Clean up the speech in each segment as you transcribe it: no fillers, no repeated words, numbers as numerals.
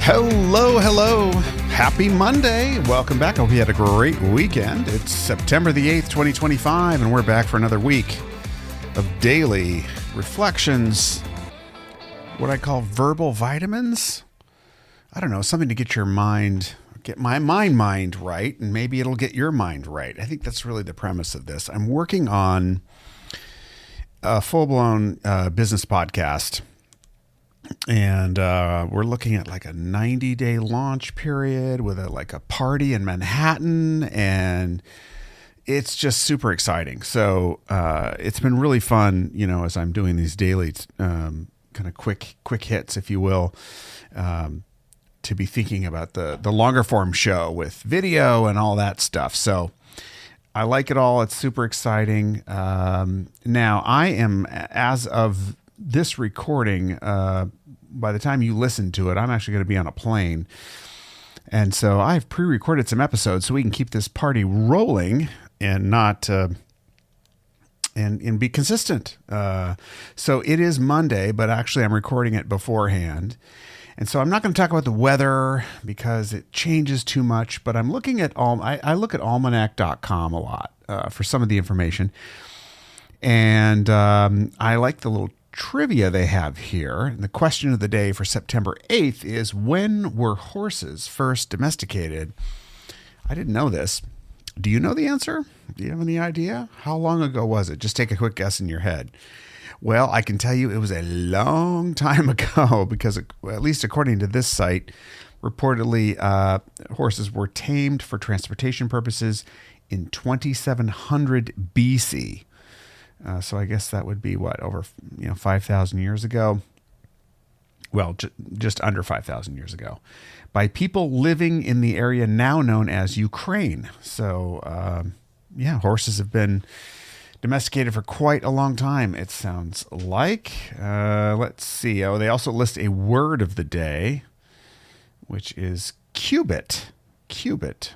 Hello. Happy Monday. Welcome back. I hope you had a great weekend. It's September the 8th, 2025, and we're back for another week of daily reflections. What I call verbal vitamins. I don't know, something to get your mind, get my mind right, and maybe it'll get your mind right. I think that's really the premise of this. I'm working on a full-blown business podcast. And we're looking at like a 90-day launch period with a party in Manhattan, and it's just super exciting. So it's been really fun, as I'm doing these daily kind of quick hits, if you will, to be thinking about the longer form show with video and all that stuff. So I like it all. It's super exciting. Now I am, as of this recording, by the time you listen to it, I'm actually going to be on a plane. And so I've pre-recorded some episodes so we can keep this party rolling and not, and be consistent. So it is Monday, but actually I'm recording it beforehand. And so I'm not going to talk about the weather because it changes too much, but I'm looking at, I look at almanac.com a lot for some of the information. And I like the little trivia they have here. And the question of the day for September 8th is, when were horses first domesticated? I didn't know this. Do you know the answer? Do you have any idea? How long ago was it? Just take a quick guess in your head. Well, I can tell you it was a long time ago because, at least according to this site, reportedly horses were tamed for transportation purposes in 2700 BC. So I guess that would be over 5,000 years ago. Well, just under 5,000 years ago, by people living in the area now known as Ukraine. So horses have been domesticated for quite a long time, it sounds like. Let's see. Oh, they also list a word of the day, which is cubit. Cubit.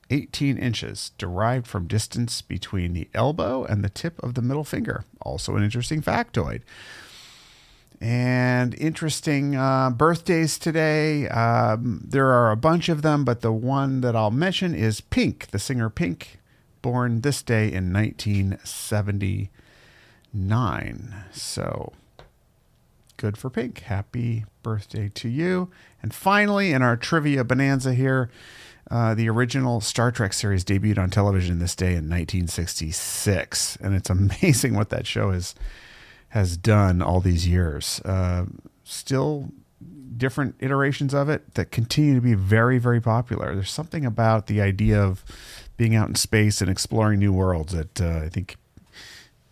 18 inches, derived from distance between the elbow and the tip of the middle finger. Also an interesting factoid. And interesting birthdays today. There are a bunch of them, but the one that I'll mention is Pink, the singer Pink, born this day in 1979. So good for Pink. Happy birthday to you. And finally, in our trivia bonanza here, the original Star Trek series debuted on television this day in 1966. And it's amazing what that show has done all these years. Still different iterations of it that continue to be very, very popular. There's something about the idea of being out in space and exploring new worlds that I think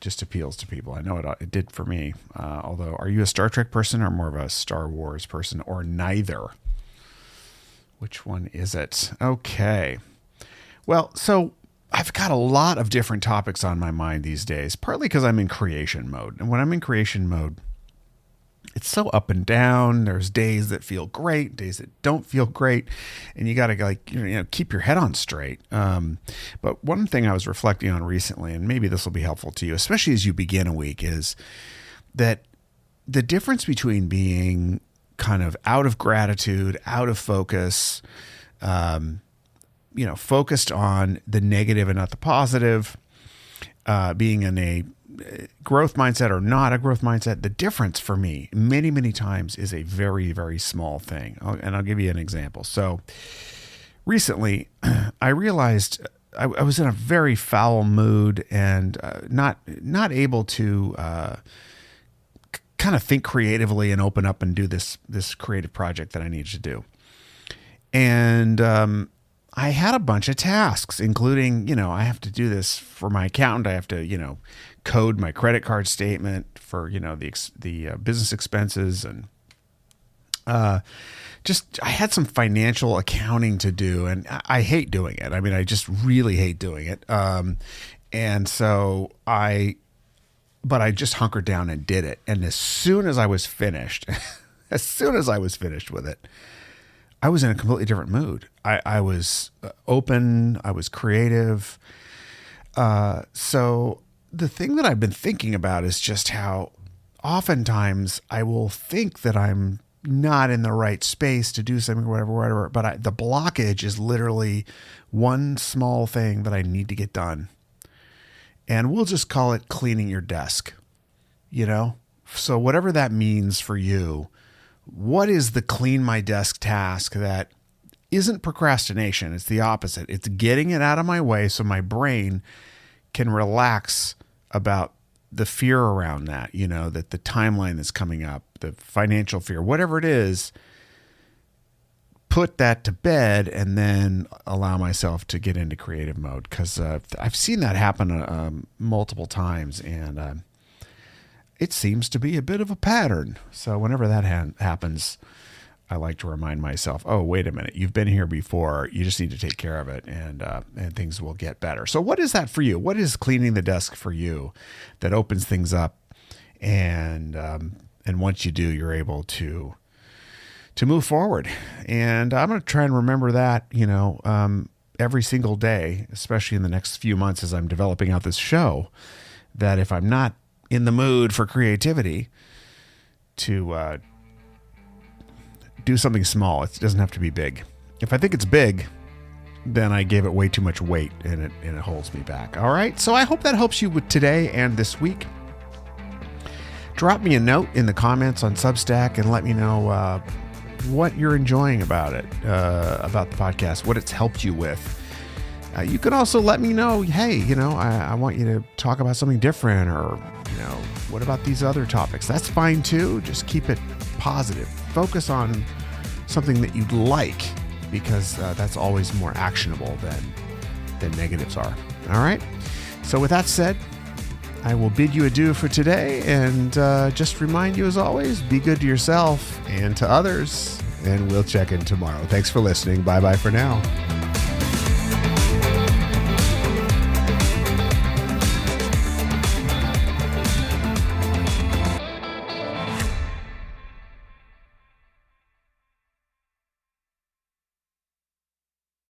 just appeals to people. I know it did for me. Although, are you a Star Trek person or more of a Star Wars person, or neither? Which one is it? Okay. Well, so I've got a lot of different topics on my mind these days, partly because I'm in creation mode. And when I'm in creation mode, it's so up and down. There's days that feel great, days that don't feel great. And you got to keep your head on straight. But one thing I was reflecting on recently, and maybe this will be helpful to you, especially as you begin a week, is that the difference between being kind of out of gratitude, out of focus, focused on the negative and not the positive, being in a growth mindset or not a growth mindset. The difference for me many, many times is a very, very small thing. And I'll give you an example. So recently I realized I was in a very foul mood and not able to kind of think creatively and open up and do this creative project that I needed to do. And I had a bunch of tasks, including, I have to do this for my accountant. I have to, code my credit card statement for, the business expenses. And I had some financial accounting to do, and I hate doing it. I mean, I just really hate doing it. And so I just hunkered down and did it. And as soon as I was finished, with it, I was in a completely different mood. I was open. I was creative. So the thing that I've been thinking about is just how oftentimes I will think that I'm not in the right space to do something, whatever. But the blockage is literally one small thing that I need to get done. And we'll just call it cleaning your desk, So whatever that means for you, what is the clean my desk task that isn't procrastination? It's the opposite. It's getting it out of my way so my brain can relax about the fear around that, that the timeline that's coming up, the financial fear, whatever it is, put that to bed and then allow myself to get into creative mode. Because I've seen that happen multiple times, and it seems to be a bit of a pattern. So whenever that happens, I like to remind myself, oh, wait a minute, you've been here before. You just need to take care of it, and things will get better. So what is that for you? What is cleaning the desk for you that opens things up? And once you do, you're able to move forward. And I'm going to try and remember that, every single day, especially in the next few months as I'm developing out this show, that if I'm not in the mood for creativity, to do something small. It doesn't have to be big. If I think it's big, then I gave it way too much weight and it holds me back. All right. So I hope that helps you with today and this week. Drop me a note in the comments on Substack and let me know what you're enjoying about it, about the podcast, what it's helped you with. You can also let me know, hey, I want you to talk about something different, or, what about these other topics? That's fine too. Just keep it positive. Focus on something that you'd like, because that's always more actionable than negatives are. All right. So with that said, I will bid you adieu for today, and just remind you, as always, be good to yourself and to others, and we'll check in tomorrow. Thanks for listening. Bye-bye for now.